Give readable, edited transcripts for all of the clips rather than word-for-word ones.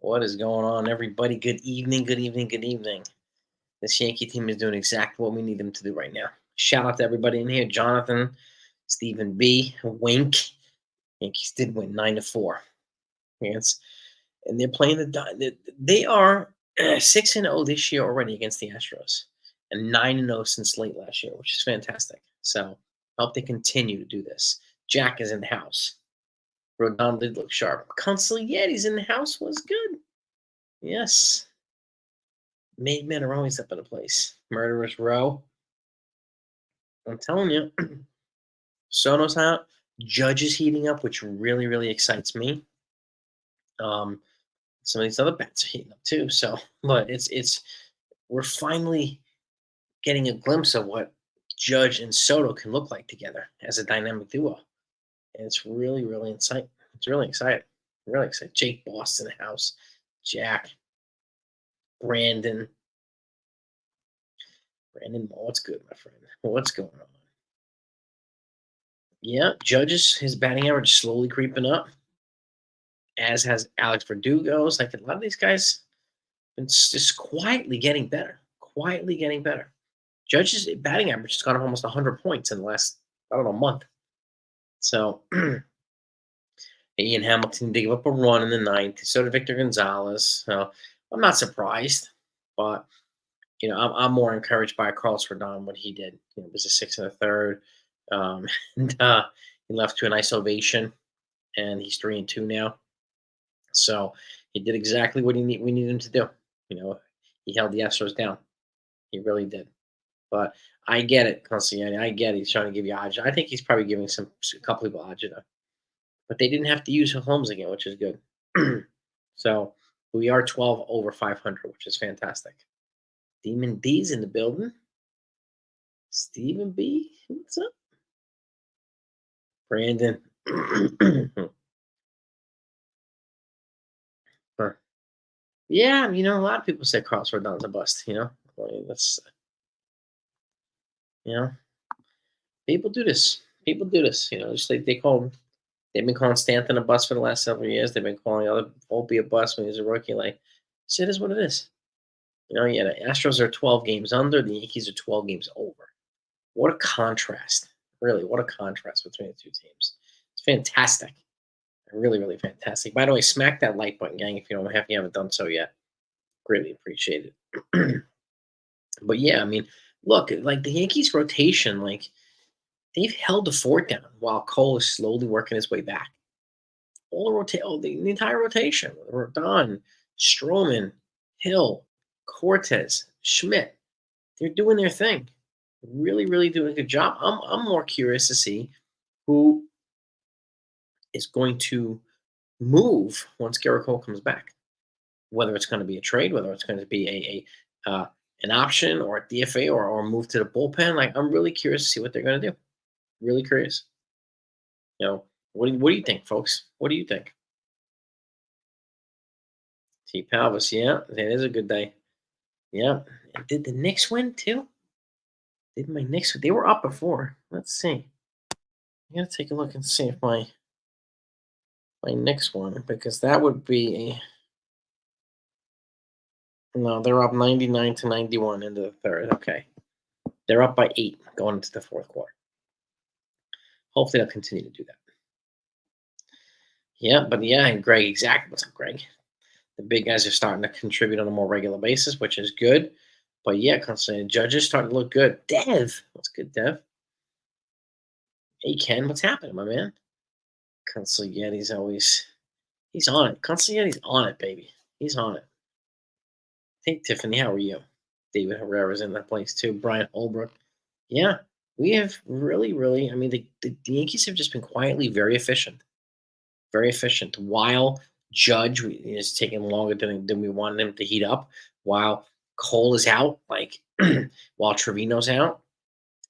What is going on, everybody? Good evening, good evening, good evening. This Yankee team is doing exactly what we need them to do right now. Shout out to everybody in here. Jonathan, Stephen B, Wink. Yankees did win 9-4. Yes. And they're playing they are 6-0 this year already against the Astros. And 9-0 since late last year, which is fantastic. So I hope they continue to do this. Jack is in the house. Rodon did look sharp. Consigliere's in the house was good. Yes. Made men are always up in a place. Murderers Row. I'm telling you, Soto's out. Judge is heating up, which really, really excites me. Um, some of these other bats are heating up too. So, but it's we're finally getting a glimpse of what Judge and Soto can look like together as a dynamic duo, and it's really, really exciting. It's really exciting. Really exciting. Jake Boss in the house. Jack, Brandon, what's good, my friend? What's going on? Yeah, Judge's his batting average slowly creeping up, as has Alex Verdugo's. Like a lot of these guys, it's just quietly getting better. Quietly getting better. Judge's batting average has gone up almost 100 points in the last, I don't know, month. So Ian Hamilton did give up a run in the ninth. So did Victor Gonzalez. So I'm not surprised, but I'm more encouraged by Carlos Rodon what he did. It was a 6 and a third, and he left to a nice ovation, and he's 3-2 now. So he did exactly what we needed him to do. He held the Astros down. He really did. But I get it, Consigliere. I get it. He's trying to give you agita. I think he's probably giving a couple people agita. But they didn't have to use Holmes again, which is good. So we are 12 over 500, which is fantastic. Demon D's in the building. Stephen B, what's up? Brandon. Huh. Yeah, a lot of people say Carlos Rodon's a bust. That's you know, people do this. People do this. Just like they've been calling Stanton a bust for the last several years. They've been calling other Volpe a bust when he was a rookie. Like, it is what it is. Yeah, the Astros are 12 games under. The Yankees are 12 games over. What a contrast. Really, what a contrast between the two teams. It's fantastic. Really, really fantastic. By the way, smack that like button, gang, if you haven't done so yet. Greatly appreciate it. But yeah, look, like the Yankees rotation, like they've held the fort down while Cole is slowly working his way back. The entire rotation, Rodon, Stroman, Hill, Cortez, Schmidt, they're doing their thing. Really, really doing a good job. I'm more curious to see who is going to move once Garrett Cole comes back. Whether it's going to be a trade, whether it's going to be an option or a DFA or move to the bullpen. Like, I'm really curious to see what they're going to do. Really curious. What do you think, folks? What do you think? T. Palvis, yeah, that is a good day. Yeah. And did the Knicks win too? Did my Knicks? They were up before. Let's see. I gotta take a look and see if my Knicks won, because that would be no. They're up 99-91 into the third. Okay, they're up by 8 going into the fourth quarter. Hopefully, they'll continue to do that. Yeah, but yeah, and Greg, exactly. What's up, Greg? The big guys are starting to contribute on a more regular basis, which is good. But yeah, constantly Judges starting to look good. Dev, what's good, Dev? Hey, Ken, what's happening, my man? Consigliere's he's on it. Consigliere's on it, baby. He's on it. Hey, Tiffany, how are you? David Herrera's in that place too. Brian Holbrook. Yeah, we have really, really, the Yankees have just been quietly very efficient. Very efficient. While Judge is taking longer than we wanted him to heat up, while Cole is out, like while Trevino's out,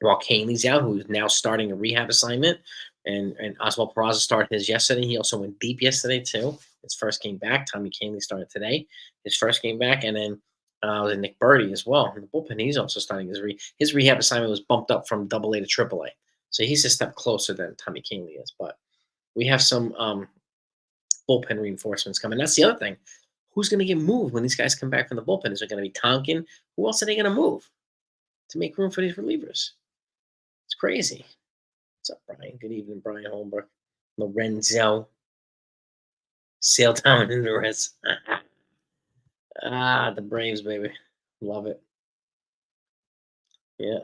while Canley's out, who's now starting a rehab assignment, and Oswald Peraza started his yesterday. He also went deep yesterday too. His first game back. Tommy Canley started today. His first game back, and then was Nick Birdie as well. In the bullpen, he's also starting his rehab assignment was bumped up from AA to AAA, so he's a step closer than Tommy Canley is. But we have some bullpen reinforcements coming. That's the other thing. Who's going to get moved when these guys come back from the bullpen? Is it going to be Tonkin? Who else are they going to move to make room for these relievers? It's crazy. What's up, Brian? Good evening, Brian Holmberg. Lorenzo. Sail down into the rest. The Braves, baby. Love it. Yeah.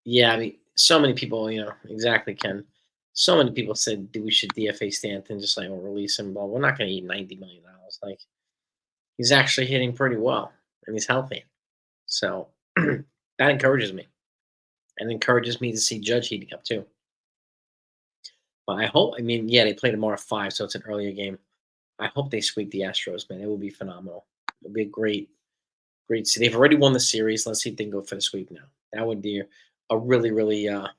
Yeah, I mean, so many people, exactly, Ken. So many people said we should DFA Stanton, just like we'll release him. But we're not going to eat $90 million. Like, he's actually hitting pretty well, and he's healthy. So that encourages me, and encourages me to see Judge heating up too. But I hope. I mean, yeah, they play tomorrow at 5, so it's an earlier game. I hope they sweep the Astros, man. It would be phenomenal. It would be a great. They've already won the series. Let's see if they can go for the sweep now. That would be a really, really, a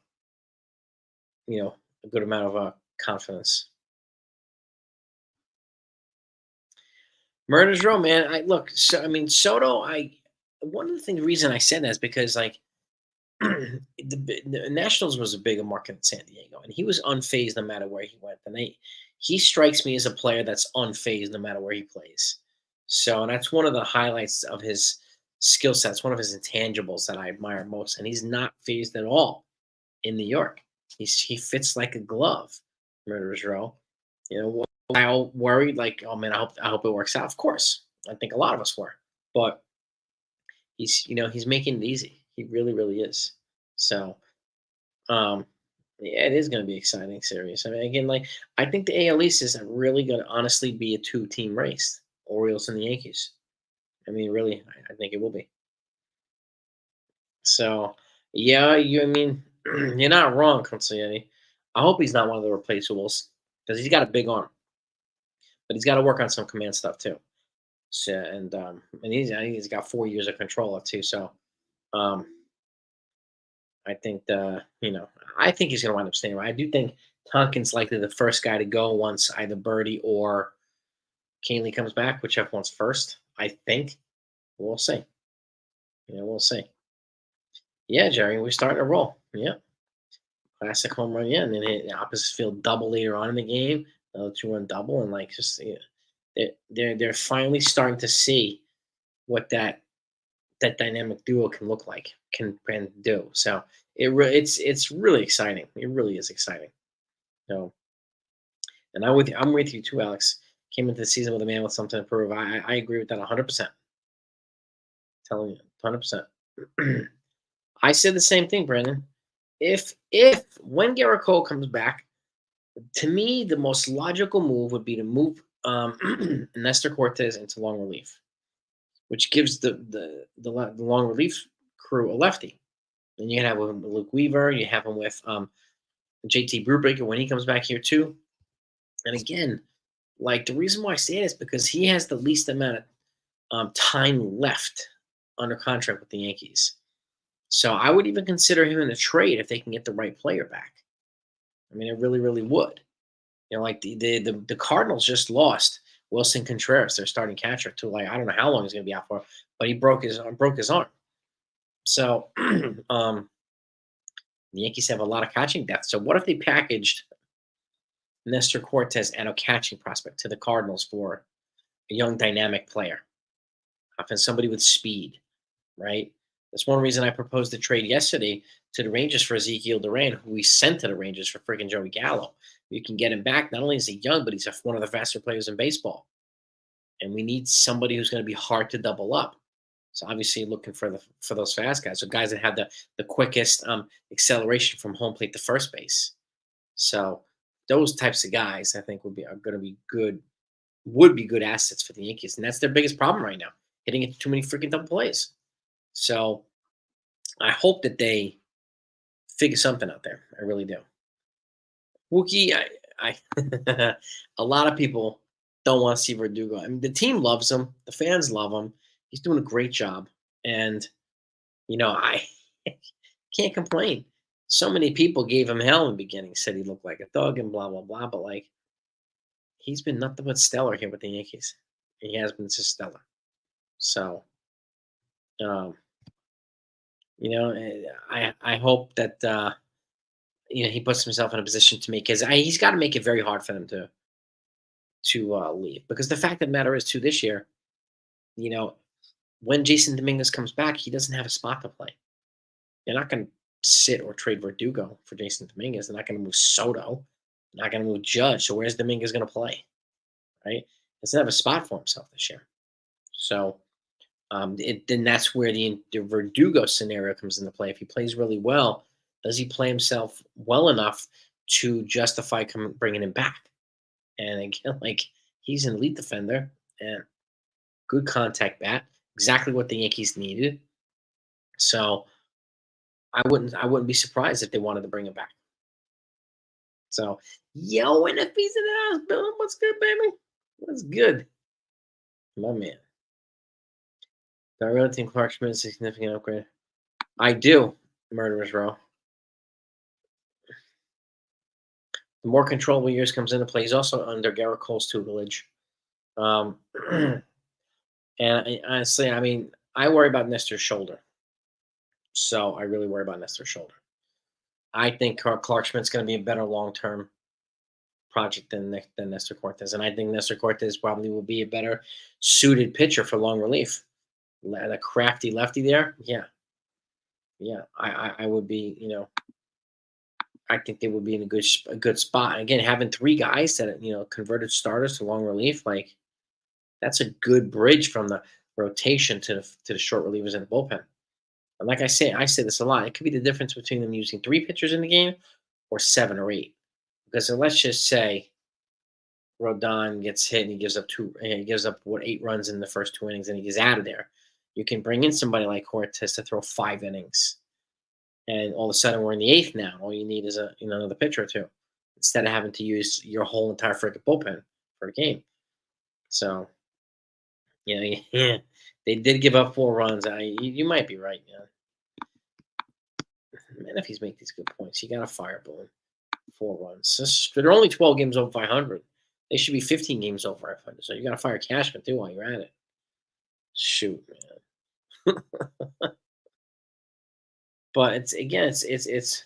good amount of confidence. Murders Row, man. I look. So I mean, Soto. One of the things reason I said that is because like the Nationals was a bigger market in San Diego, and he was unfazed no matter where he went. And he strikes me as a player that's unfazed no matter where he plays. So that's one of the highlights of his skill sets, one of his intangibles that I admire most. And he's not phased at all in New York. He fits like a glove. Murderers Row. I all worried like, oh man, I hope it works out. Of course, I think a lot of us were, but he's making it easy. He really, really is. So, um, yeah, it is going to be exciting series. I mean, again, like I think the AL East is really going to honestly be a two-team race: Orioles and the Yankees. I mean, really, I think it will be. So, yeah, I mean, you're not wrong, Consigliere. I hope he's not one of the replaceables because he's got a big arm, but he's got to work on some command stuff too. So, and I think he's got 4 years of control of too. So, um, I think I think he's going to wind up staying. I do think Tonkin's likely the first guy to go once either Birdie or Canely comes back, whichever one's first. I think we'll see. We'll see. Yeah, Jerry, we're starting to roll. Yeah, classic home run. Yeah, and then hit the opposite field double later on in the game, another 2-run double, and like just they're finally starting to see what that dynamic duo can look like, can do. So it's really exciting. It really is exciting. So, and I'm with you too, Alex. Came into the season with a man with something to prove. I agree with that 100%. Telling you, 100%. I said the same thing, Brandon. If when Garrett Cole comes back, to me the most logical move would be to move Nestor Cortez into long relief, which gives the long relief crew a lefty. And you can have him with Luke Weaver. You have him with JT Brubaker when he comes back here too. And again, like the reason why I say it is because he has the least amount of time left under contract with the Yankees. So I would even consider him in a trade if they can get the right player back. I mean, I really, really would. Like the Cardinals just lost Wilson Contreras, their starting catcher, to like I don't know how long he's going to be out for, but he broke his arm. So the Yankees have a lot of catching depth. So what if they packaged Nestor Cortez and a catching prospect to the Cardinals for a young dynamic player, often somebody with speed, right? That's one reason I proposed the trade yesterday to the Rangers for Ezekiel Duran, who we sent to the Rangers for freaking Joey Gallo. You can get him back. Not only is he young, but he's one of the faster players in baseball. And we need somebody who's going to be hard to double up. So obviously looking for those fast guys, so guys that have the quickest acceleration from home plate to first base. So those types of guys, I think, would be good assets for the Yankees, and that's their biggest problem right now: hitting it too many freaking double plays. So I hope that they figure something out there. I really do. Wookie, I a lot of people don't want to see Verdugo. I mean, the team loves him, the fans love him. He's doing a great job, and I can't complain. So many people gave him hell in the beginning, said he looked like a thug and blah blah blah. But like, he's been nothing but stellar here with the Yankees. He has been just stellar. So, um, I hope that he puts himself in a position to make he's got to make it very hard for them to leave. Because the fact of the matter is, too, this year, you know, when Jason Dominguez comes back, he doesn't have a spot to play. They're not going to sit or trade Verdugo for Jason Dominguez. They're not going to move Soto. They're not going to move Judge. So where's Dominguez going to play? Right? He doesn't have a spot for himself this year. So then that's where the Verdugo scenario comes into play. If he plays really well, does he play himself well enough to justify bringing him back? And again, like he's an elite defender and good contact bat, exactly what the Yankees needed. So I wouldn't be surprised if they wanted to bring him back. So, yo, and if he's in the house, Bill, what's good, baby? What's good, my man? Do I really think Clark Schmidt is a significant upgrade? I do, Murderers Row. The more controllable years comes into play. He's also under Garrett Cole's tutelage. Um, and honestly, I mean, I worry about Nestor's shoulder. So I really worry about Nestor's shoulder. I think Clark Schmidt's going to be a better long-term project than Nestor Cortez, and I think Nestor Cortez probably will be a better suited pitcher for long relief. A crafty lefty there, yeah, yeah. I would be, I think they would be in a good spot. And again, having three guys that converted starters to long relief, like that's a good bridge from the rotation to the short relievers in the bullpen. And like I say this a lot. It could be the difference between them using three pitchers in the game or 7 or 8. Because let's just say Rodon gets hit and he gives up 8 runs in the first 2 innings and he gets out of there. You can bring in somebody like Cortez to throw 5 innings, and all of a sudden we're in the 8th now. All you need is another pitcher or two, instead of having to use your whole entire freaking bullpen for a game. So, yeah, they did give up 4 runs. You might be right, man. Man, if he's making these good points, you got to fire Boone. 4 runs. They're only 12 games over 500. They should be 15 games over 500. So you got to fire Cashman too while you're at it. Shoot, man. But it's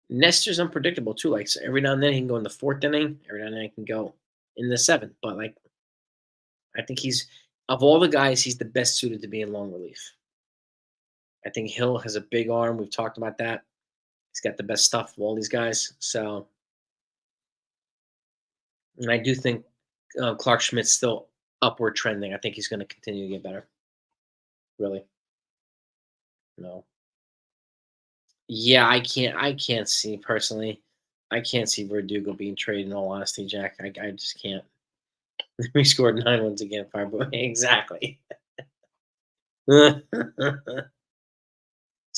Nestor's unpredictable too. Like, so every now and then he can go in the 4th inning. Every now and then he can go in the 7th. But like, I think he's, of all the guys, he's the best suited to be in long relief. I think Hill has a big arm. We've talked about that. He's got the best stuff of all these guys. So, and I do think Clark Schmidt's still upward trending. I think he's going to continue to get better. Really. No. Yeah, I can't see personally. I can't see Verdugo being traded. In all honesty, Jack, I just can't. We scored 9 runs again, Fireboy. Exactly.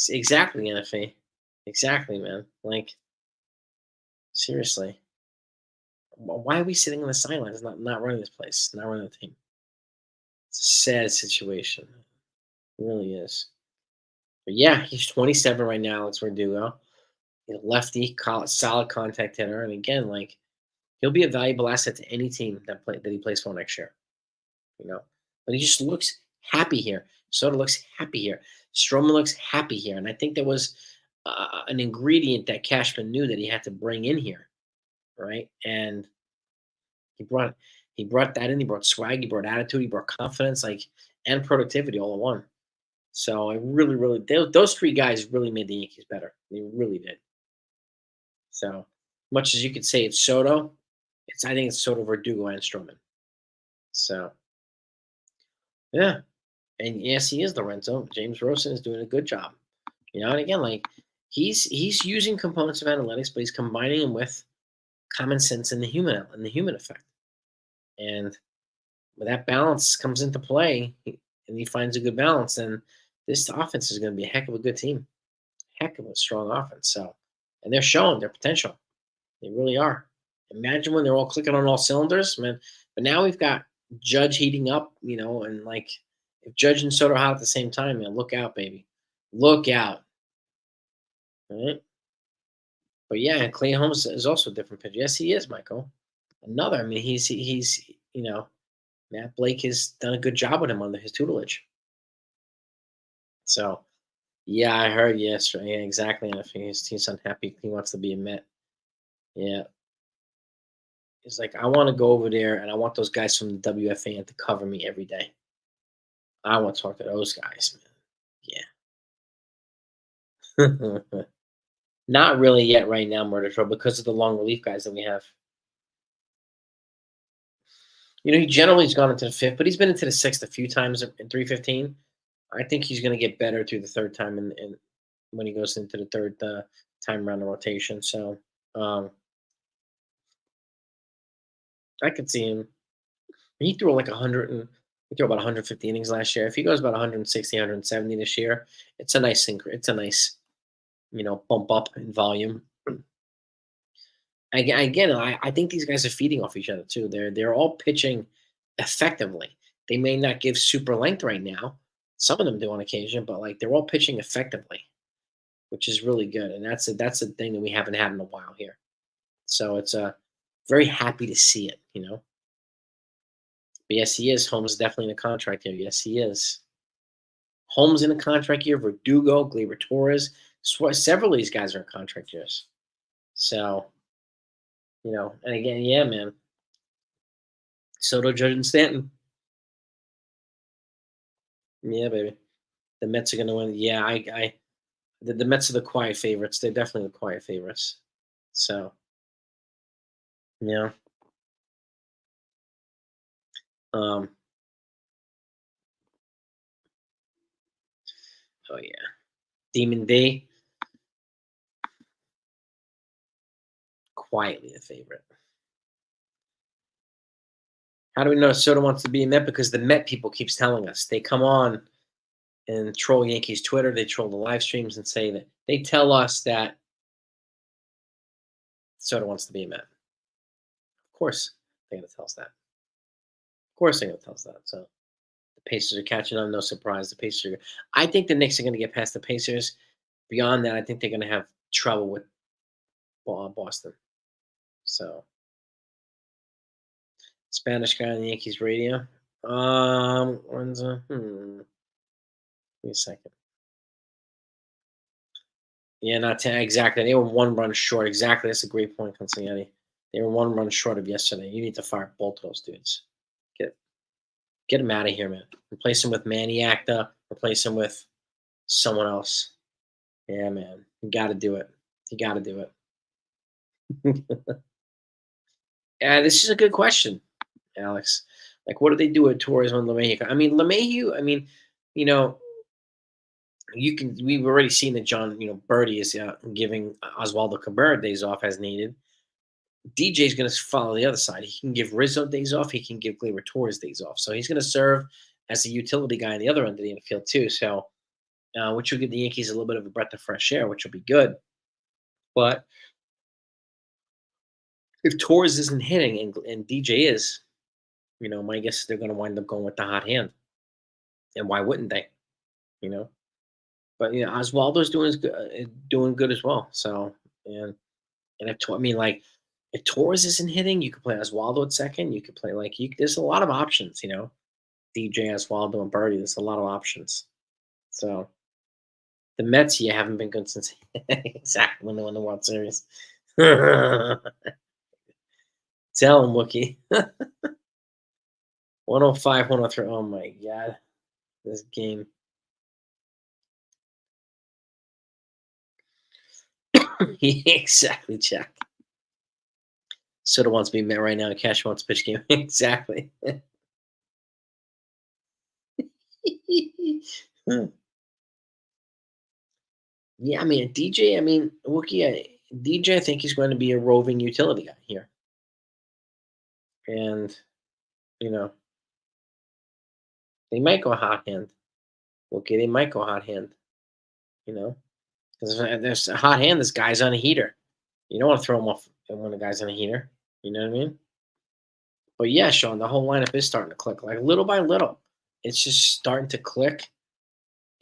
Exactly, NFA. Exactly, man. Like, seriously. Why are we sitting on the sidelines, not running this place, not running the team? It's a sad situation. It really is. But yeah, he's 27 right now. Alex Verdugo. He's a lefty, solid contact hitter, and again, like he'll be a valuable asset to any team that he plays for next year. But he just looks happy here. Soto looks happy here. Stroman looks happy here, and I think there was an ingredient that Cashman knew that he had to bring in here, right? And he brought that in. He brought swag. He brought attitude. He brought confidence, and productivity all in one. So I really, really, those 3 guys really made the Yankees better. They really did. So much as you could say it's Soto, I think it's Soto, Verdugo, and Stroman. So yeah, and yes, he is Lorenzo. James Rosen is doing a good job. And again, like he's using components of analytics, but he's combining them with common sense and the human effect. And when that balance comes into play, and he finds a good balance, then this offense is going to be a heck of a good team, heck of a strong offense. So, and they're showing their potential. They really are. Imagine when they're all clicking on all cylinders, man. But now we've got Judge heating up, and like if Judge and Soto are hot at the same time, man, look out, baby. Look out. All right. But yeah, and Clay Holmes is also a different pitcher. Yes, he is, Michael. Another. I mean, he's Matt Blake has done a good job with him under his tutelage. So yeah, I heard yesterday. Yeah, exactly. And if he's unhappy, he wants to be a Met. Yeah. He's like, I want to go over there and I want those guys from the WFAN to cover me every day. I want to talk to those guys, man. Yeah. Not really yet right now, Murder Troll, because of the long relief guys that we have. He generally has gone into the fifth, but he's been into the sixth a few times in 315. I think he's going to get better through the third time and when he goes into the third time around the rotation. So um, I could see him. He threw like 100 and he threw about 150 innings last year. If he goes about 160, 170 this year, it's a nice it's a nice bump up in volume. Again, I think these guys are feeding off each other too. They're all pitching effectively. They may not give super length right now. Some of them do on occasion, but like they're all pitching effectively, which is really good. And that's a thing that we haven't had in a while here. So it's very happy to see it. But yes, he is. Holmes is definitely in a contract here. Yes, he is. Holmes in a contract year. Verdugo, Gleyber Torres. Several of these guys are in contract years. So, and again, yeah, man. Soto, Judge, and Stanton. Yeah, baby. The Mets are going to win. Yeah, the Mets are the quiet favorites. They're definitely the quiet favorites. So, yeah. Um. Oh yeah. Demon D, quietly the favorite. How do we know Soto wants to be a Met? Because the Met people keeps telling us. They come on and troll Yankees Twitter. They troll the live streams and say that they tell us that Soto wants to be a Met. Of course, they're going to tell us that. Of course, they're going to tell us that. So the Pacers are catching on. No surprise. The Pacers. I think the Knicks are going to get past the Pacers. Beyond that, I think they're going to have trouble with Boston. So Spanish guy on the Yankees radio. When's Give me a second. Yeah, not 10 exactly. They were 1 run short. Exactly. That's a great point, Consigliere. They were 1 run short of yesterday. You need to fire both those dudes. Get him out of here, man. Replace him with Manny Acta. Replace him with someone else. Yeah, man. You got to do it. You got to do it. Yeah, this is a good question, Alex. Like, what do they do with Torres when LeMahieu? I mean, LeMahieu. I mean, you know, we've already seen that John, Birdie is giving Oswaldo Cabrera days off as needed. DJ's going to follow the other side. He can give Rizzo days off. He can give Gleyber Torres days off. So he's going to serve as a utility guy on the other end of the infield too. So, which will give the Yankees a little bit of a breath of fresh air, which will be good. But if Torres isn't hitting and DJ is, my guess is they're going to wind up going with the hot hand. And why wouldn't they? You know. But Oswaldo's doing good as well. So and if Torres isn't hitting, you could play Oswaldo at second. You could play there's a lot of options. DJ Oswaldo and Birdie. There's a lot of options. So the Mets, haven't been good since exactly when they won the World Series. Tell him, Wookie. 105, 103. Oh my God, this game. Exactly, Jack. Soto wants to be met right now. Cash wants pitch game. Exactly. Yeah, I mean, DJ, Wookie, DJ, I think he's going to be a roving utility guy here. And, you know, they might go hot hand. Wookie, they might go hot hand, Because if there's a hot hand, this guy's on a heater. You don't want to throw him off when the guy's on a heater. You know what I mean? But yeah, Sean, the whole lineup is starting to click. Like little by little, it's just starting to click.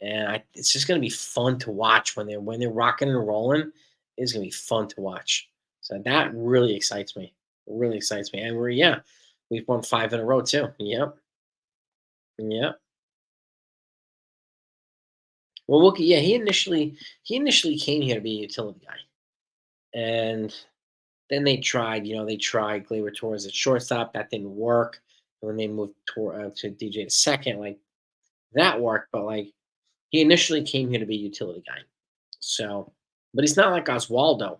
And it's just going to be fun to watch when they're rocking and rolling. It's going to be fun to watch. So that really excites me. It really excites me. And we've won 5 in a row too. Yep. Yep. Well, Wookie, he initially came here to be a utility guy, and Then they tried Gleyber Torres at shortstop. That didn't work. And when they moved to DJ to second, like that worked. But like he initially came here to be a utility guy. So, but he's not like Oswaldo.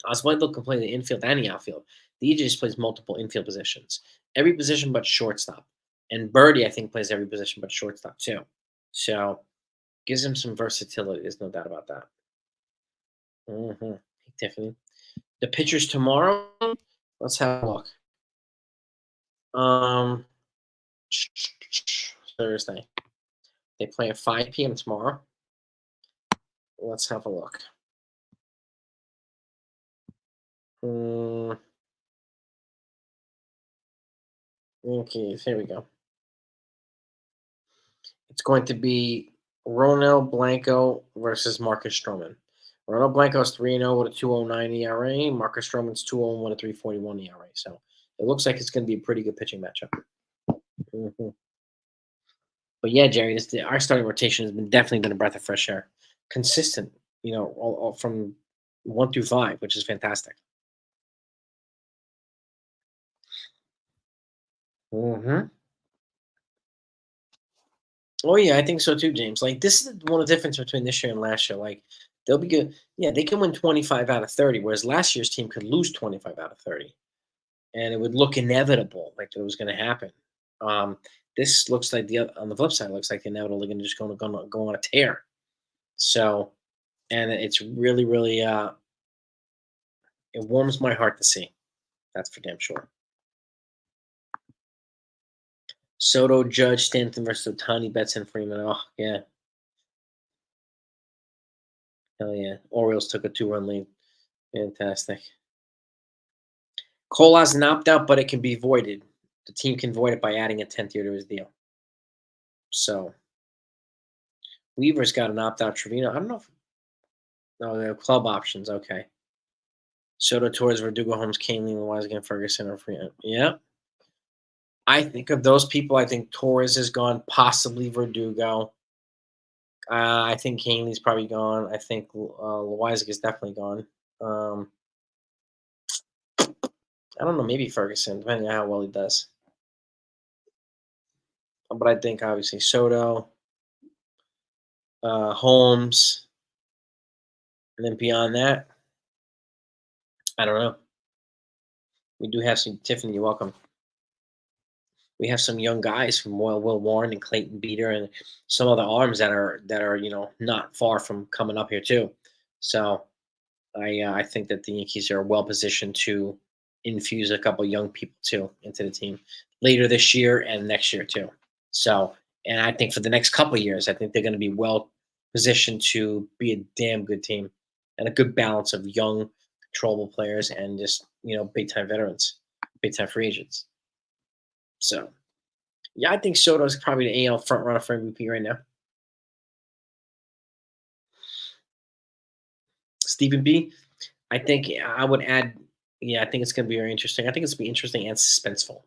Oswaldo can play the infield and the outfield. DJ just plays multiple infield positions, every position but shortstop. And Birdie, I think, plays every position but shortstop too. So gives him some versatility. There's no doubt about that. Hey, Tiffany. The pitchers tomorrow. Let's have a look. Um, Thursday. They play at 5 p.m. tomorrow. Let's have a look. Okay, here we go. It's going to be Ronel Blanco versus Marcus Stroman. Ronel Blanco's 3-0 with a 2.09 ERA. Marcus Stroman's 2-0 with a 3.41 ERA. So it looks like it's going to be a pretty good pitching matchup. But yeah, Jerry, our starting rotation has definitely been a breath of fresh air. Consistent, all from 1 through 5, which is fantastic. Oh yeah, I think so too, James. Like this is one of the difference between this year and last year. Like they'll be good. Yeah, they can win 25 out of 30, whereas last year's team could lose 25 out of 30, and it would look inevitable, like it was going to happen. This looks like on the flip side, looks like inevitable. They're going to just go on a tear. So, and it's really, really, it warms my heart to see. That's for damn sure. Soto, Judge, Stanton versus Otani, Betson, Freeman. Oh yeah, hell yeah. Orioles took a 2-run lead. Fantastic. Cole has an opt out, but it can be voided. The team can void it by adding a 10th year to his deal. So Weaver's got an opt out. Trevino, I don't know if no, they have club options. Okay. Soto, Torres, Verdugo, Holmes, Kane, Leland, Wise again, Ferguson, or Freeman. Yeah. I think of those people, I think Torres is gone, possibly Verdugo. I think Canely's probably gone. I think Loizac is definitely gone. I don't know, maybe Ferguson, depending on how well he does. But I think obviously Soto, Holmes, and then beyond that, I don't know. We do have some Tiffany. You're welcome. We have some young guys from Will Warren and Clayton Beater and some other arms that are not far from coming up here too. So I think that the Yankees are well positioned to infuse a couple young people too into the team later this year and next year too. So, and I think for the next couple of years, I think they're going to be well positioned to be a damn good team and a good balance of young, controllable players and just big time veterans, big time free agents. So, yeah, I think Soto's probably the AL front runner for MVP right now. Stephen B, I think I would add. Yeah, I think it's going to be very interesting. I think it's going to be interesting and suspenseful.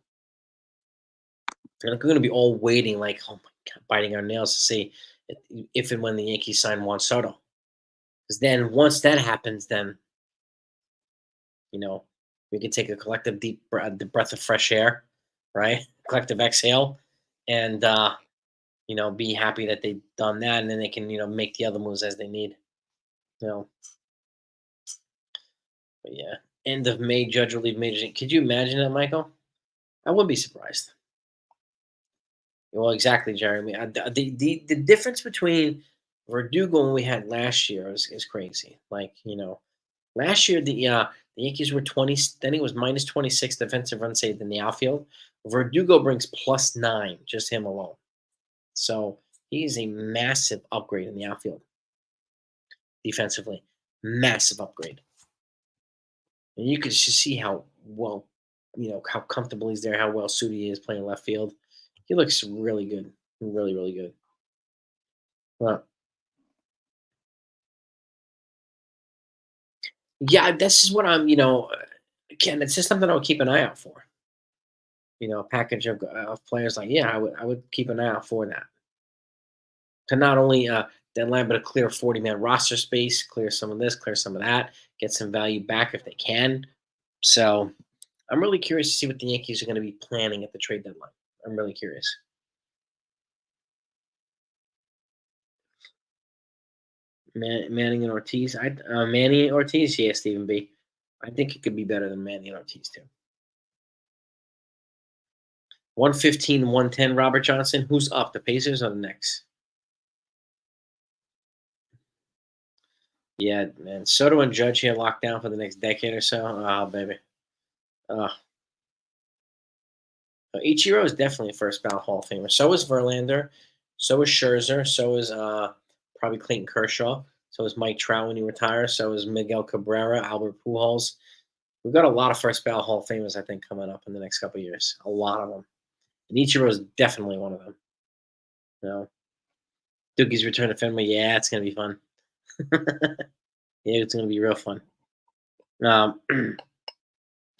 We're going to be all waiting, like, oh my god, biting our nails to see if and when the Yankees sign Juan Soto. Because then, once that happens, then we can take a collective deep breath of fresh air, right? Collective exhale, and be happy that they've done that, and then they can make the other moves as they need. You know, but yeah, end of May, Judge will leave Major League. Could you imagine that, Michael? I would be surprised. Well, exactly, Jeremy. The difference between Verdugo and we had last year is crazy. Like last year the Yankees were 20. Then it was minus 26 defensive run saved in the outfield. Verdugo brings +9, just him alone. So he's a massive upgrade in the outfield defensively. Massive upgrade. And you can just see how well, how comfortable he's there, how well suited he is playing left field. He looks really good. Really, really good. Well, yeah, this is what again, it's just something I would keep an eye out for. A package of players like, yeah, I would keep an eye out for that. To not only deadline, but to clear 40-man roster space, clear some of this, clear some of that, get some value back if they can. So I'm really curious to see what the Yankees are going to be planning at the trade deadline. I'm really curious. Manning and Ortiz. Manny and Ortiz, yeah, Stephen B. I think it could be better than Manny and Ortiz too. 115, 110. Robert Johnson. Who's up? The Pacers or the Knicks? Yeah, man. Soto and Judge here locked down for the next decade or so. Oh, baby. Uh, Ichiro is definitely a first ballot Hall of Famer. So is Verlander. So is Scherzer. So is probably Clayton Kershaw. So is Mike Trout when he retires. So is Miguel Cabrera, Albert Pujols. We've got a lot of first ballot Hall of Famers, I think, coming up in the next couple of years. A lot of them. And Ichiro is definitely one of them. You know, Doogie's return to Fenway. Yeah, it's gonna be fun. Yeah, it's gonna be real fun. Um,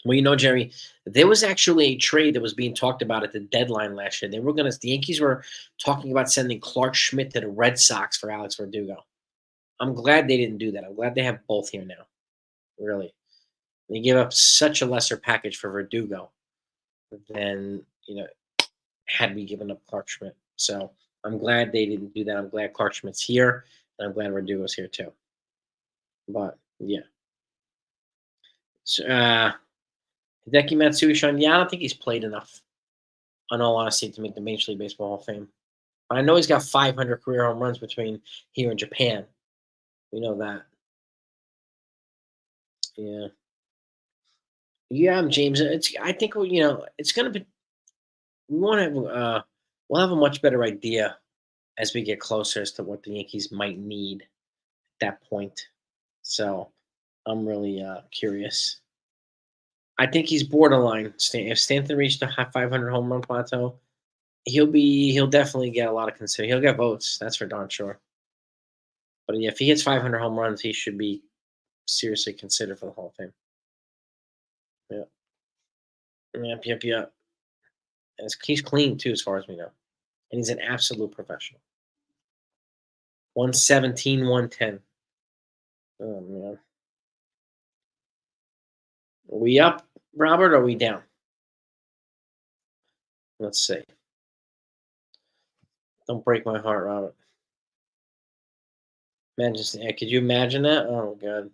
well, Jerry, there was actually a trade that was being talked about at the deadline last year. The Yankees were talking about sending Clark Schmidt to the Red Sox for Alex Verdugo. I'm glad they didn't do that. I'm glad they have both here now. Really, they gave up such a lesser package for Verdugo than had we given up Clark Schmidt. So I'm glad they didn't do that. I'm glad Clark Schmidt's here, and I'm glad Verdugo's here too. But yeah, so, Hideki Matsui, Sean. Yeah, I don't think he's played enough, in all honesty, to make the Major League Baseball Hall of Fame. I know he's got 500 career home runs between here and Japan. We know that. Yeah. Yeah, I'm James. I think it's gonna be. We won't have. We'll have a much better idea as we get closer as to what the Yankees might need at that point. So, I'm really curious. I think he's borderline. If Stanton reached a 500 home run plateau, he'll definitely get a lot of consider. He'll get votes. That's for darn sure. But yeah, if he hits 500 home runs, he should be seriously considered for the Hall of Fame. Yeah. Yep, yep, yep. He's clean too, as far as we know, and he's an absolute professional. 117, 110. Oh man, are we up, Robert? Or are we down? Let's see. Don't break my heart, Robert. Man, could you imagine that? Oh god.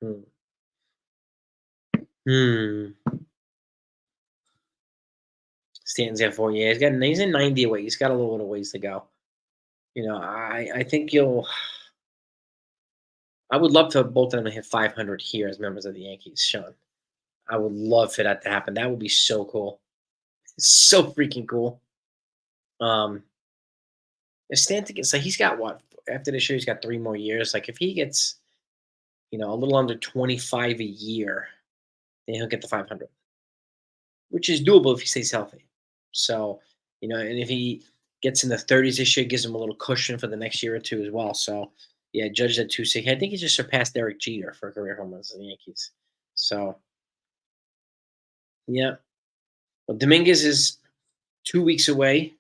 Hmm. Hmm. Stanton's got 4 years. He's in 90 away. He's got a little bit of ways to go. I think you'll. I would love for both of them to hit 500 here as members of the Yankees, Sean. I would love for that to happen. That would be so cool. So freaking cool. Um, if Stanton gets like he's got what after this year, he's got 3 more years. Like if he gets, a little under 25 a year, then he'll get the 500, which is doable if he stays healthy. So, and if he gets in the 30s this year, gives him a little cushion for the next year or two as well. So, yeah, judge at 260. I think he just surpassed Derek Jeter for career home runs in the Yankees. So, yeah. Well, Dominguez is 2 weeks away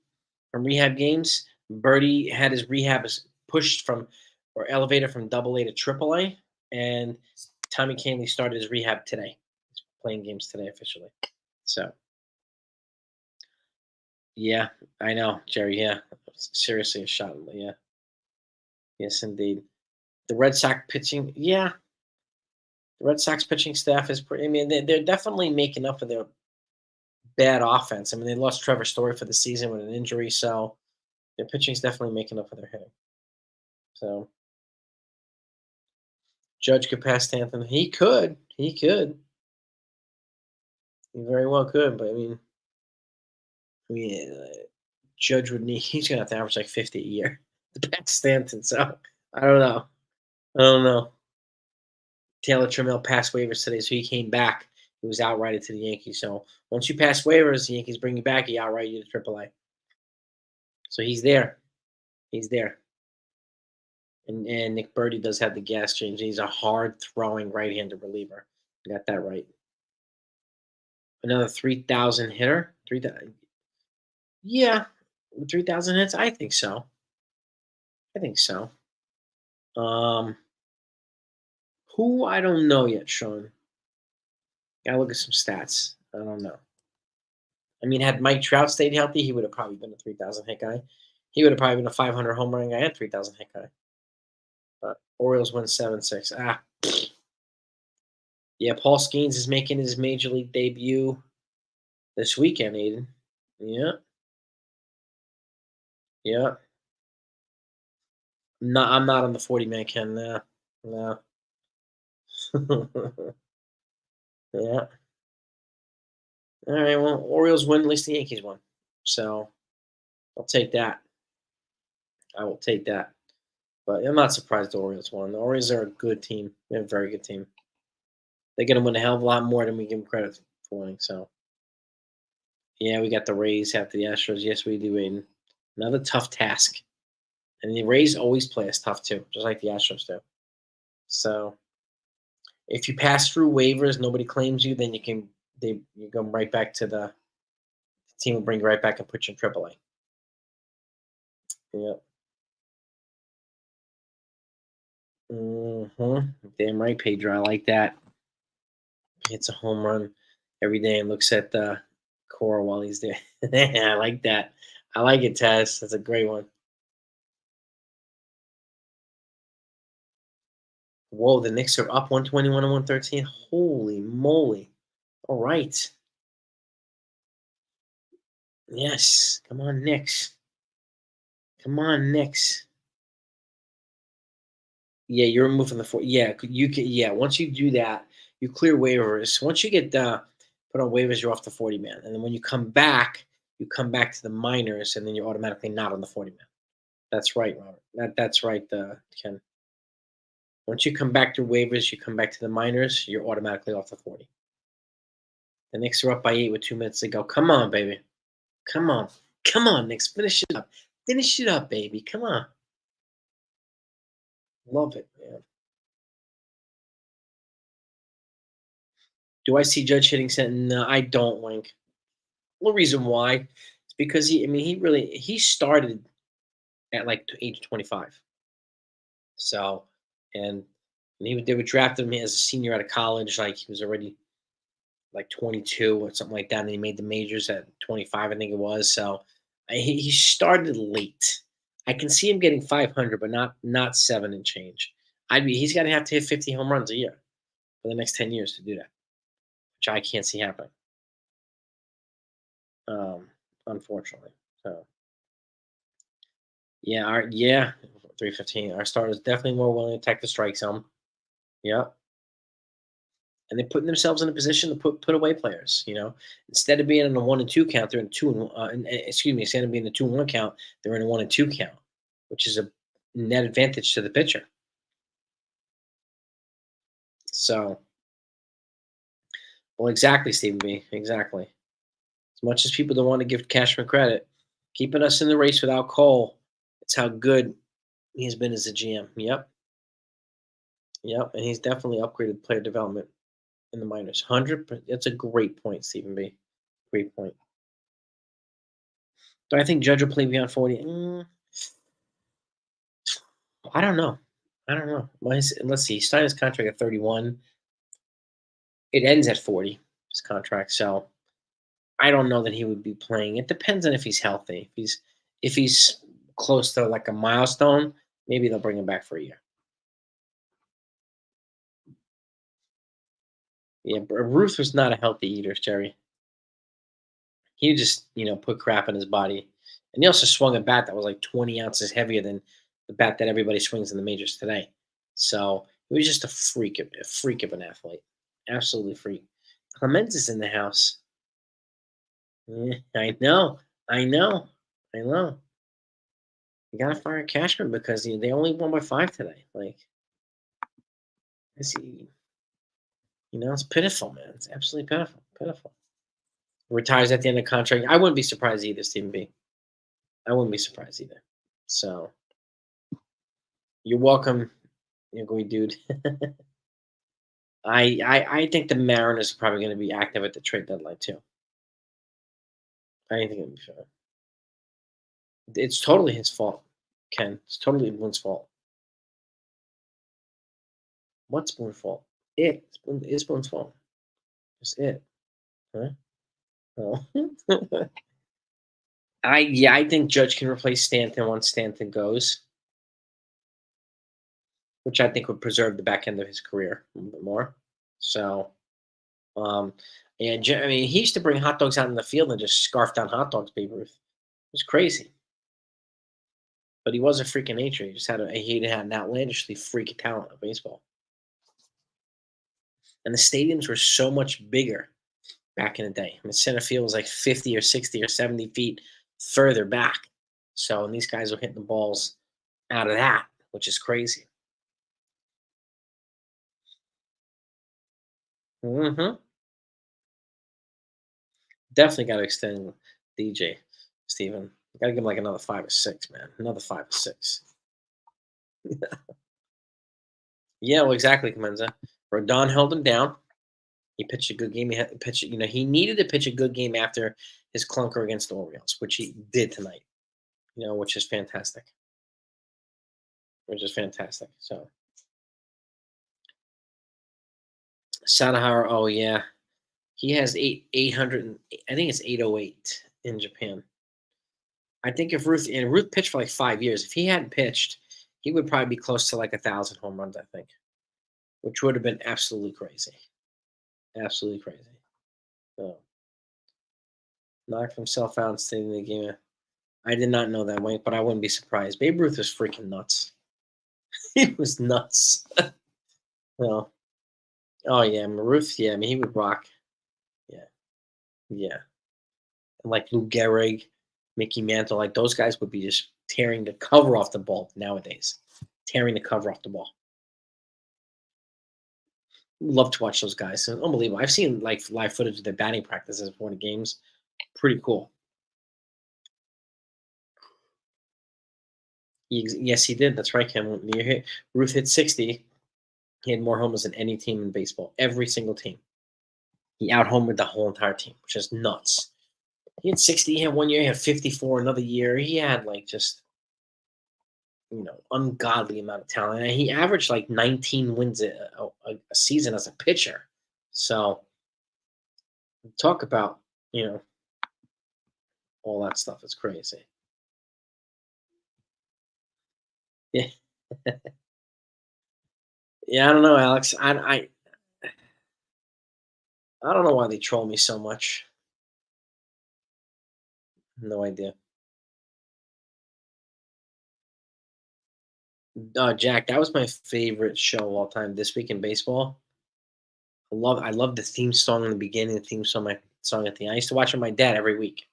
from rehab games. Birdie had his pushed from or elevated from Double A to Triple A, and Tommy Canley started his rehab today. He's playing games today officially. So, yeah, I know, Jerry. Yeah, seriously a shot. Yeah, yes, indeed. The Red Sox pitching, yeah, the Red Sox pitching staff is pretty. I mean, they're definitely making up for their bad offense. I mean, they lost Trevor Story for the season with an injury, so their pitching's definitely making up for their hitting. So Judge could pass Stanton. He could. He could. He very well could. But Judge would need. He's gonna have to average like 50 a year to pass Stanton. So I don't know. I don't know. Taylor Trammell passed waivers today, so he came back. He was outrighted to the Yankees. So once you pass waivers, the Yankees bring you back. He outright you to AAA. So he's there. He's there. And Nick Birdie does have the gas change. He's a hard throwing right-handed reliever. You got that right. Another 3,000 hitter. 3,000. Yeah, With 3,000 hits, I think so. I think so. Um, who I don't know yet, Sean. Gotta look at some stats. I don't know. I mean, had Mike Trout stayed healthy, he would have probably been a 3,000 hit guy. He would have probably been a 500 home run guy and 3,000 hit guy. But Orioles win 7-6. Yeah. Paul Skeens is making his major league debut this weekend, Aiden. Yeah, yeah. No, I'm not on the 40-man Ken. No, no. Yeah. All right. Well, Orioles win. At least the Yankees won. So I'll take that. I will take that. But I'm not surprised the Orioles won. The Orioles are a good team. They're a very good team. They're going to win a hell of a lot more than we give them credit for winning. So, yeah, we got the Rays after the Astros. Yes, we do, Aiden. Another tough task. And the Rays always play us tough, too, just like the Astros do. So, if you pass through waivers, nobody claims you, then you go right back to the team will bring you right back and put you in AAA. Yep. Damn right, Pedro. I like that. Hits a home run every day and looks at the core while he's there. I like that. I like it, Taz. That's a great one. Whoa, the Knicks are up 121 and 113. Holy moly. All right. Yes. Come on, Knicks. Come on, Knicks. Yeah, you're removing the four. Yeah, you can. Yeah, once you do that, you clear waivers. Once you get put on waivers, you're off the 40 man. And then when you come back to the minors, and then you're automatically not on the 40 man. That's right, Robert. That's right, Ken. Once you come back to waivers, you come back to the minors, you're automatically off the 40. The Knicks are up by 8 with 2 minutes to go. Come on, baby. Come on. Come on, Knicks. Finish it up. Finish it up, baby. Come on. Love it, man. Do I see Judge hitting Stanton? No, I don't, Wink. The reason why is because he started at like age 25. So, and, they would draft him as a senior out of college. Like he was already like 22 or something like that, and he made the majors at 25, I think it was. So he started late. I can see him getting 500, but not seven and change. He's got to have to hit 50 home runs a year for the next 10 years to do that, which I can't see happening. Um, Unfortunately. So yeah, 315. Our starters definitely more willing to attack the strike zone. Yeah, and they're putting themselves in a position to put away players. Instead of being in a 1-2 count, they're in excuse me, instead of being in a 2-1 count, they're in a 1-2 count, which is a net advantage to the pitcher. So, well, exactly, Stephen B. Exactly. As much as people don't want to give Cashman credit, keeping us in the race without Cole, it's how good he's been as a GM. Yep, yep, and he's definitely upgraded player development in the minors. 100. That's a great point, Stephen B. Great point. Do I think Judge will play beyond 40? I don't know. I don't know. Let's see. He signed his contract at 31. It ends at 40, his contract. So I don't know that he would be playing. It depends on if he's healthy. If he's close to like a milestone, maybe they'll bring him back for a year. Yeah, Ruth was not a healthy eater, Jerry. He just, put crap in his body. And he also swung a bat that was like 20 ounces heavier than the bat that everybody swings in the majors today. So he was just a freak of an athlete. Absolutely freak. Clemens is in the house. Yeah, I know. I know. I know. You gotta fire Cashman because they only won by 5 today. Like, it's pitiful, man. It's absolutely pitiful. Pitiful. Retires at the end of contract. I wouldn't be surprised either, Stephen B. I wouldn't be surprised either. So you're welcome, you great dude. I think the Mariners are probably going to be active at the trade deadline too. I think it'll be fair. It's totally his fault, Ken. It's totally Boone's fault. What's Boone's fault? It's Boone's fault. It's it. Huh? Oh. I think Judge can replace Stanton once Stanton goes, which I think would preserve the back end of his career a little bit more. So, um, I mean, he used to bring hot dogs out in the field and just scarf down hot dogs, Babe Ruth. It was crazy, but he was a freak of nature. He had an outlandishly freak talent of baseball, and the stadiums were so much bigger back in the day. I mean, center field was like 50 or 60 or 70 feet further back. So, and these guys were hitting the balls out of that, which is crazy. Hmm. Definitely got to extend DJ, Steven. Got to give him like another 5 or 6, man. Another 5 or 6. Yeah, well, exactly, Comenza. Rodon held him down. He pitched a good game. He had to pitch, he needed to pitch a good game after his clunker against the Orioles, which he did tonight. Which is fantastic. Which is fantastic. So Sadahara, oh yeah, he has 800. I think it's 808 in Japan. I think if Ruth pitched for like 5 years, if he hadn't pitched, he would probably be close to like 1,000 home runs. I think, which would have been absolutely crazy, absolutely crazy. So knocked himself out and stayed in the game. I did not know that, Wink, but I wouldn't be surprised. Babe Ruth was freaking nuts. He was nuts. Well, oh yeah, Ruth. Yeah, I mean he would rock. Yeah, yeah, and like Lou Gehrig, Mickey Mantle, like those guys would be just tearing the cover off the ball nowadays. Tearing the cover off the ball. Love to watch those guys. Unbelievable. I've seen like live footage of their batting practices before the games. Pretty cool. Yes, he did. That's right, Cam. Ruth hit 60. He had more homers than any team in baseball. Every single team. He out homered the whole entire team, which is nuts. He had 60. He had one year. He had 54 another year. He had like just ungodly amount of talent. And he averaged like 19 wins a season as a pitcher. So talk about all that stuff. It's crazy. Yeah, yeah. I don't know, Alex. I don't know why they troll me so much. No idea. Jack, that was my favorite show of all time. This Week in Baseball. I love the theme song in the beginning, the theme song, my song at the end. I used to watch it with my dad every week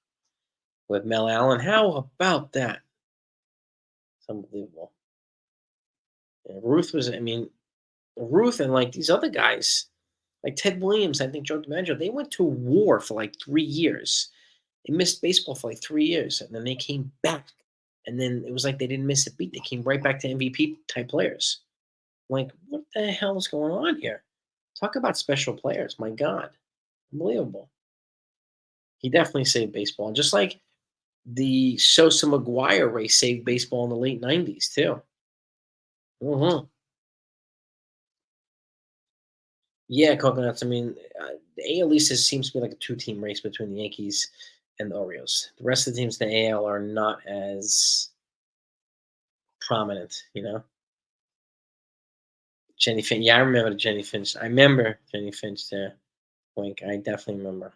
with Mel Allen. How about that? It's unbelievable. Yeah, I mean, Ruth and like these other guys, like Ted Williams, I think Joe DiMaggio, they went to war for like 3 years. They missed baseball for like 3 years, and then they came back. And then it was like they didn't miss a beat. They came right back to MVP type players. Like, what the hell is going on here? Talk about special players. My God. Unbelievable. He definitely saved baseball. Just like the Sosa McGuire race saved baseball in the late 90s, too. Hmm. Yeah, coconuts. I mean, the AL East seems to be like a two-team race between the Yankees and the Orioles. The rest of the teams in the AL are not as prominent. Jenny Finch. Yeah, I remember Jenny Finch. I remember Jenny Finch there. Wink. I definitely remember.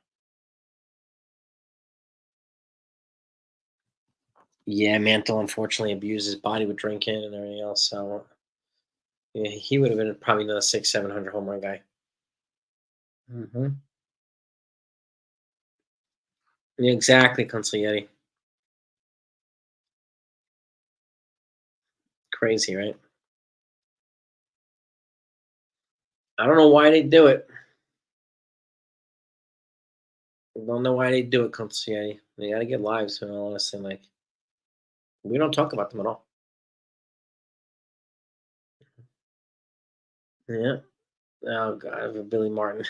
Yeah, Mantle unfortunately abused his body with drinking and everything else. So yeah, he would have been probably another 600, 700 home run guy. Hmm. Yeah, exactly, Consigliere. Crazy, right? I don't know why they do it. I don't know why they do it, Consigliere. They got to get lives, in all honesty. Like, we don't talk about them at all. Yeah. Oh, God, Billy Martin.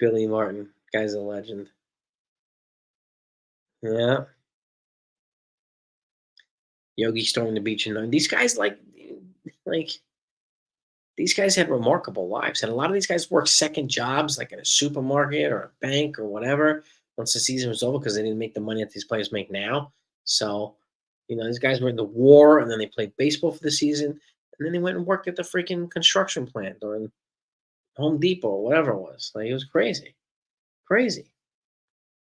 Billy Martin, guy's a legend. Yeah, Yogi storming the beach, and these guys like these guys had remarkable lives, and a lot of these guys worked second jobs, like at a supermarket or a bank or whatever. Once the season was over, because they didn't make the money that these players make now. So, these guys were in the war, and then they played baseball for the season, and then they went and worked at the freaking construction plant or in Home Depot or whatever it was. Like it was crazy, crazy.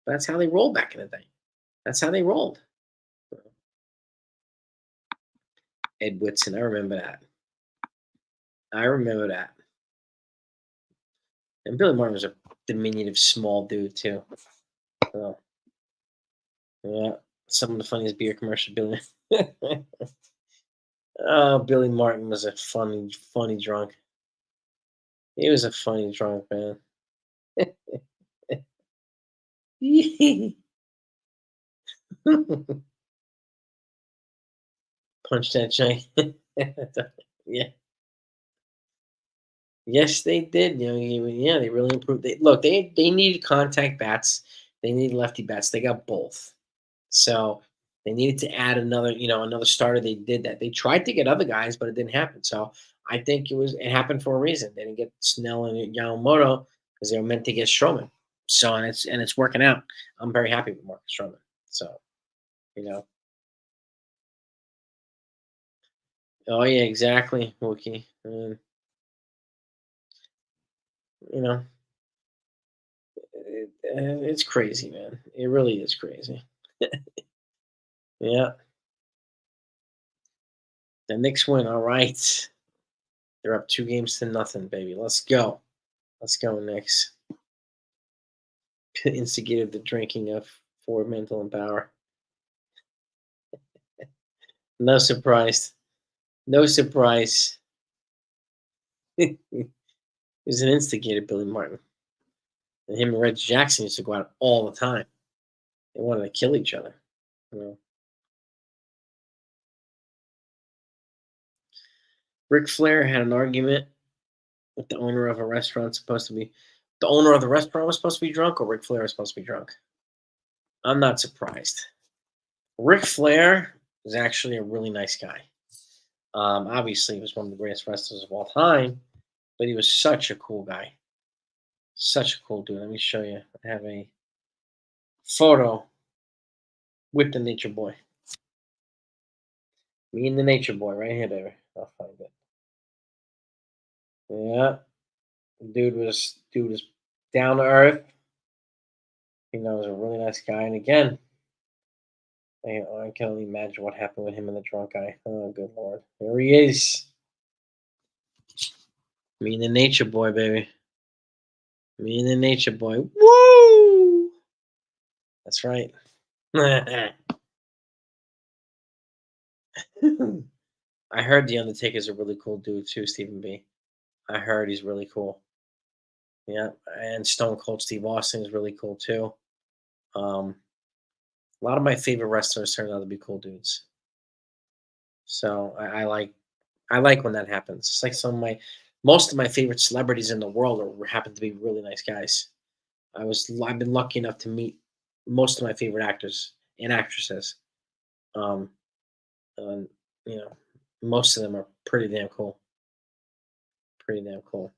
But that's how they rolled back in the day. That's how they rolled. Ed Whitson, I remember that. I remember that. And Billy Martin was a diminutive, small dude too. So, yeah, some of the funniest beer commercials, Billy. Oh, Billy Martin was a funny, funny drunk. He was a funny drunk man. Punch that chain. Yeah. Yes, they did. Yeah, they really improved. They needed contact bats. They needed lefty bats. They got both. So they needed to add another starter. They did that. They tried to get other guys, but it didn't happen. So I think it happened for a reason. They didn't get Snell and Yamamoto because they were meant to get Stroman. So and it's working out. I'm very happy with Marcus Stroman. So you know, oh yeah, exactly, Wookie. You know, it's crazy, man. It really is crazy. Yeah, the Knicks win. All right, they're up 2 games to nothing, baby. Let's go. Let's go, Knicks. Instigated the drinking of for mental and power. No surprise. No surprise. He was an instigator, Billy Martin. And him and Reggie Jackson used to go out all the time. They wanted to kill each other. You know. Ric Flair had an argument with the owner of a restaurant supposed to be the owner of the restaurant was supposed to be drunk, or Ric Flair was supposed to be drunk. I'm not surprised. Ric Flair is actually a really nice guy. Obviously, he was one of the greatest wrestlers of all time, but he was such a cool guy. Such a cool dude. Let me show you. I have a photo with the Nature Boy. Me and the Nature Boy right here, baby. I'll find it. Yeah, dude was down to earth. Was a really nice guy. And again, I can only imagine what happened with him and the drunk guy. Oh, good lord. There he is. Me and the Nature Boy, baby. Me and the Nature Boy. Woo! That's right. I heard the Undertaker's a really cool dude too, Stephen B. I heard he's really cool. Yeah, and Stone Cold Steve Austin is really cool too. Um, a lot of my favorite wrestlers turned out to be cool dudes. So I like when that happens. It's like most of my favorite celebrities in the world happen to be really nice guys. I've been lucky enough to meet most of my favorite actors and actresses. Um, and you know, most of them are pretty damn cool. Pretty damn cool.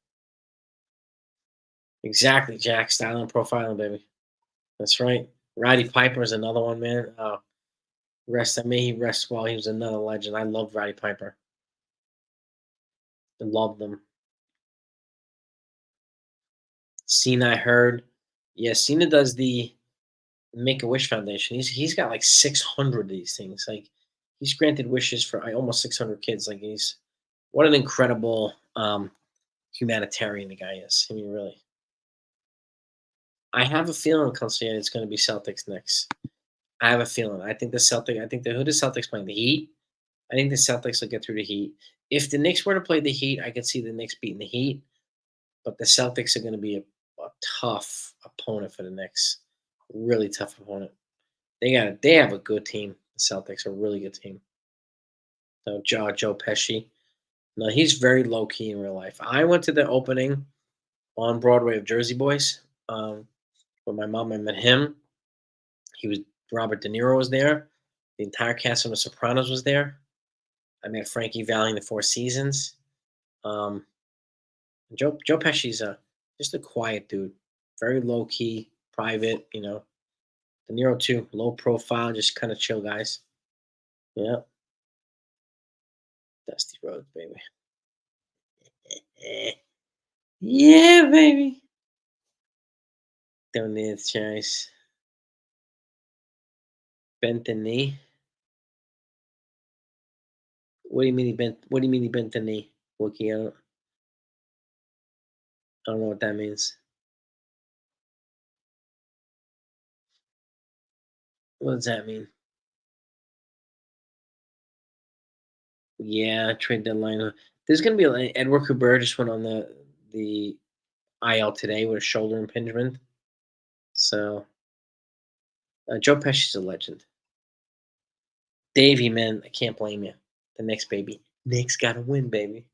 Exactly, Jack. Styling and profiling, baby. That's right. Roddy Piper is another one, man. May he rest well. He was another legend. I love Roddy Piper. I love them. Cena, I heard. Yeah, Cena does the Make a Wish Foundation. He's got like 600 of these things. Like he's granted wishes for almost 600 kids. Like what an incredible humanitarian the guy is. I mean, really. I have a feeling, Consigliere, it's going to be Celtics next. I have a feeling. I think who the Celtics playing? The Heat. I think the Celtics will get through the Heat. If the Knicks were to play the Heat, I could see the Knicks beating the Heat. But the Celtics are going to be a tough opponent for the Knicks. Really tough opponent. They have a good team. The Celtics are a really good team. So Joe Pesci. No, he's very low key in real life. I went to the opening on Broadway of Jersey Boys. With my mom, I met him. He was Robert De Niro was there. The entire cast from The Sopranos was there. I met Frankie Valli in The Four Seasons. Um, Joe Pesci's just a quiet dude, very low key, private. De Niro too, low profile, just kind of chill guys. Yeah, Dusty Rhodes, baby. Yeah, baby. Don't need choice. Bent the knee. What do you mean he bent? What do you mean he bent the knee, Wookie? I don't know what that means. What does that mean? Yeah, trade deadline. There's gonna be Edward Cooper just went on the IL today with a shoulder impingement. So Joe Pesci's a legend. Davey, man, I can't blame you. The Knicks, baby. Knicks gotta win, baby.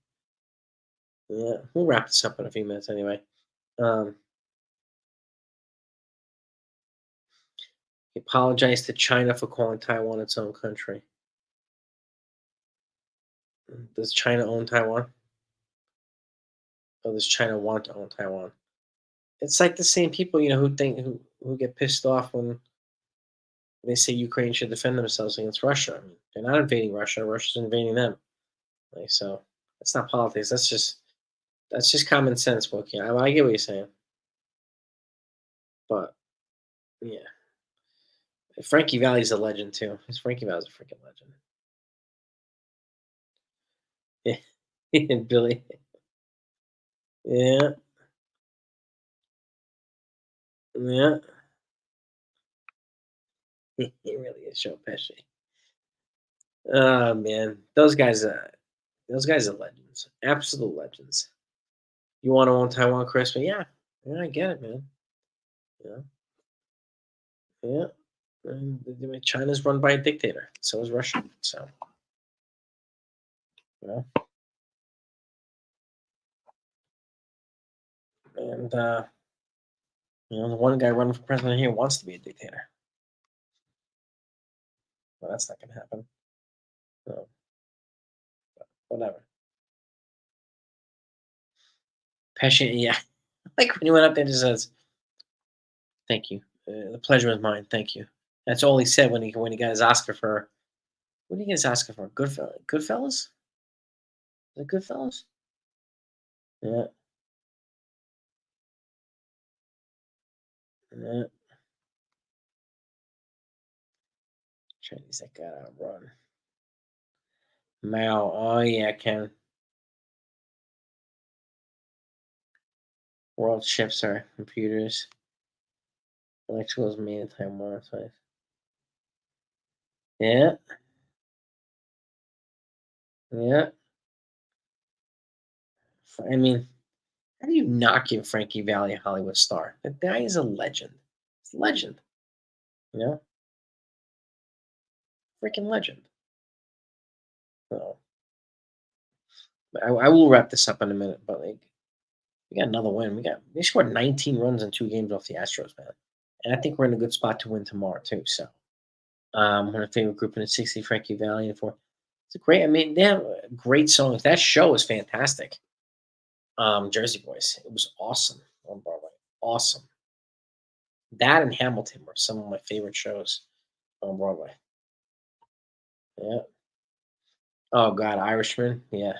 Yeah, we'll wrap this up in a few minutes anyway. Um, he apologized to China for calling Taiwan its own country. Does China own Taiwan? Or does China want to own Taiwan? It's like the same people, who get pissed off when they say Ukraine should defend themselves against Russia. I mean, they're not invading Russia. Russia's invading them. Like so, that's not politics. That's just common sense, Wookie. I get what you're saying, but yeah, Frankie Valley's a legend too. Frankie Valley's a freaking legend. Yeah, Billy. Yeah, yeah. He really is Joe Pesci. Oh man, those guys are legends. Absolute legends. You want to own Taiwan, Chris? But yeah, I get it, man. Yeah, yeah. I mean, China's run by a dictator. So is Russia. So, yeah. And the one guy running for president here wants to be a dictator. Well, that's not gonna happen. So, whatever. Pesci, yeah. Like when he went up there and just says, "Thank you. The pleasure is mine. Thank you." That's all he said when he got his Oscar for. What did he get his Oscar for? Goodfellas? Is it Goodfellas? Yeah, yeah. Chinese that got outrun. Mao. Oh yeah, Ken. World ships are computers. Electricals made in Taiwan. Yeah, yeah. I mean, how do you not give Frankie Valli a Hollywood star? That guy is a legend. He's a legend. You know, freaking legend. So, I will wrap this up in a minute, but we got another win. They scored 19 runs in 2 games off the Astros, man, and I think we're in a good spot to win tomorrow too. So, one of the favorite group in the 60, Frankie Valli and four. It's a great. I mean, they have great songs. That show is fantastic. Jersey Boys. It was awesome on Broadway. Awesome. That and Hamilton were some of my favorite shows on Broadway. Yeah. Oh God, Irishman. Yeah.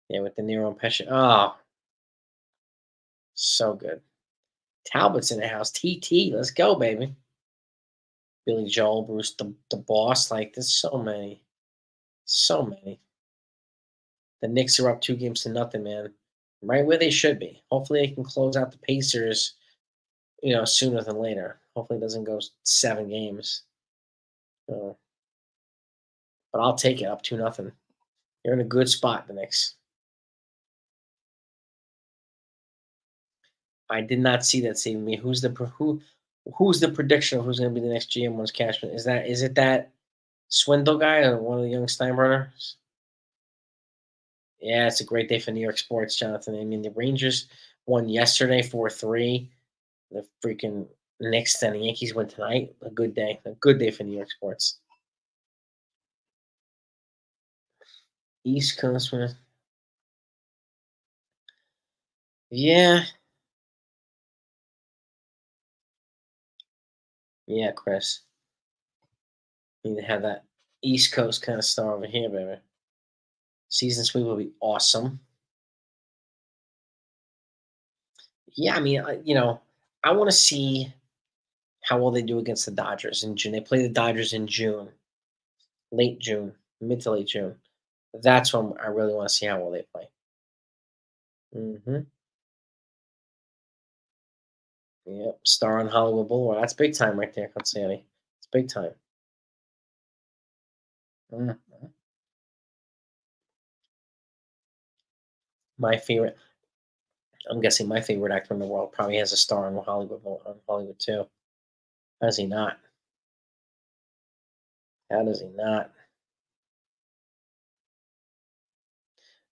Yeah, with the Nero and Pesci. Oh, so good. Talbot's in the house. TT. Let's go, baby. Billy Joel, Bruce the boss. Like there's so many. So many. The Knicks are up 2 games to nothing, man. Right where they should be. Hopefully they can close out the Pacers, sooner than later. Hopefully it doesn't go 7 games. Uh, but I'll take it up 2-0. You're in a good spot, the Knicks. I did not see that saving me. Who's the prediction of who's going to be the next GM once Cashman? Is it that Swindle guy or one of the young Steinbrenners? Yeah, it's a great day for New York sports, Jonathan. I mean, the Rangers Won yesterday 4-3. The freaking Knicks and the Yankees win tonight. A good day. A good day for New York sports. East Coast, man. Yeah. Yeah, Chris. Need to have that East Coast kind of star over here, baby. Season sweep will be awesome. Yeah, I mean, I want to see how well they do against the Dodgers in June. They play the Dodgers in June, late June, mid to late June. That's when I really want to see how well they play. Hmm. Yep, star on Hollywood Boulevard. That's big time right there, Consanti. It's big time. Mhm. My favorite. I'm guessing my favorite actor in the world probably has a star on Hollywood too. How does he not? How does he not?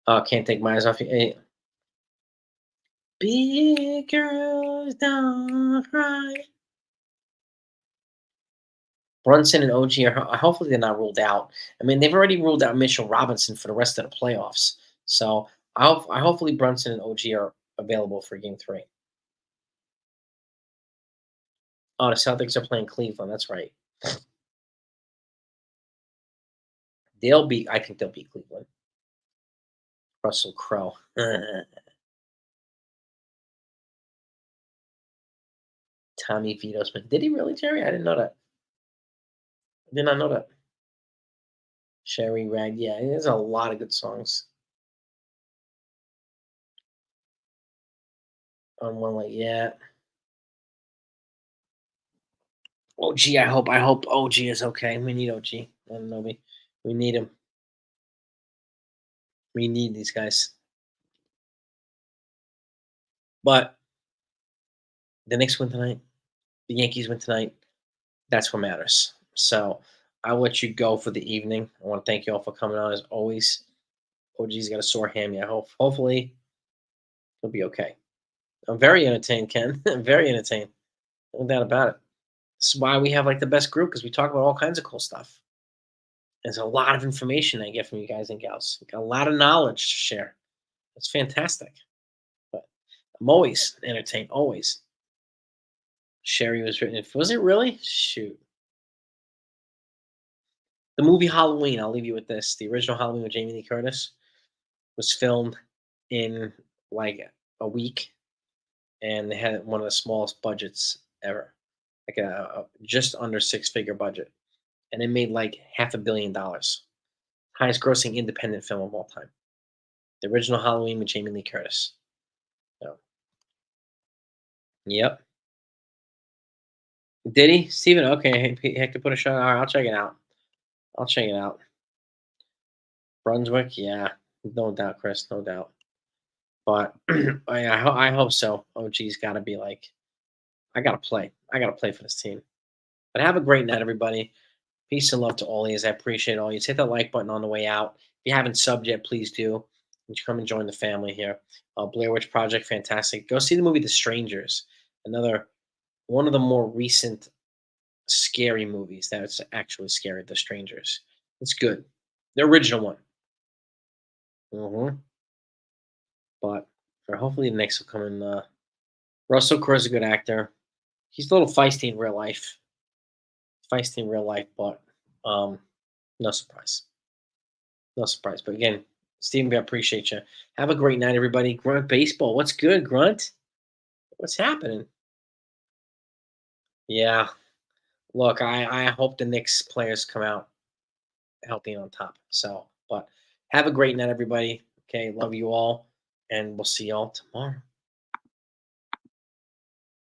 Oh, can't take my eyes off you. Hey, big girls don't cry. Brunson and OG are hopefully they're not ruled out. I mean, they've already ruled out Mitchell Robinson for the rest of the playoffs. So I hopefully Brunson and OG are available for Game 3. Oh, the Celtics are playing Cleveland. That's right. I think they'll beat Cleveland. Russell Crowe. Tommy Vito Smith. Did he really, Jerry? I didn't know that. I did not know that. Sherry Rag. Yeah, there's a lot of good songs on one like yeah. OG, I hope OG is okay. We need OG. I don't know. We need him. We need these guys. But the Knicks win tonight. The Yankees win tonight. That's what matters. So I'll let you go for the evening. I want to thank you all for coming on as always. OG's got a sore hammy. Hopefully he'll be okay. I'm very entertained, Ken. I'm very entertained. No doubt about it. This is why we have like the best group because we talk about all kinds of cool stuff. There's a lot of information I get from you guys and gals. Got a lot of knowledge to share. It's fantastic. But I'm always entertained. Always. Sherry was written. Was it really? Shoot. The movie Halloween. I'll leave you with this. The original Halloween with Jamie Lee Curtis was filmed in like a week, and they had one of the smallest budgets ever, like a just under six-figure budget, and it made like $500 million. Highest grossing independent film of all time. The original Halloween with Jamie Lee Curtis. So, yep. Did he? Steven? Okay, he had to put a shot. All right, I'll check it out. I'll check it out. Brunswick, yeah, no doubt, Chris, no doubt. But I hope so. OG's got to be like, I got to play. I got to play for this team. But have a great night, everybody. Peace and love to all of you. I appreciate all you. Hit that like button on the way out. If you haven't subbed yet, please do. You come and join the family here. Blair Witch Project, fantastic. Go see the movie The Strangers. Another one of the more recent scary movies that's actually scary. The Strangers. It's good. The original one. But or hopefully the next will come in. Russell Crowe's a good actor. He's a little feisty in real life. Feisty in real life, but um, no surprise. No surprise. But again, Stephen, I appreciate you. Have a great night, everybody. Grunt Baseball. What's good, Grunt? What's happening? Yeah. Look, I hope the Knicks players come out healthy and on top. So, but have a great night, everybody. Okay. Love you all. And we'll see y'all tomorrow.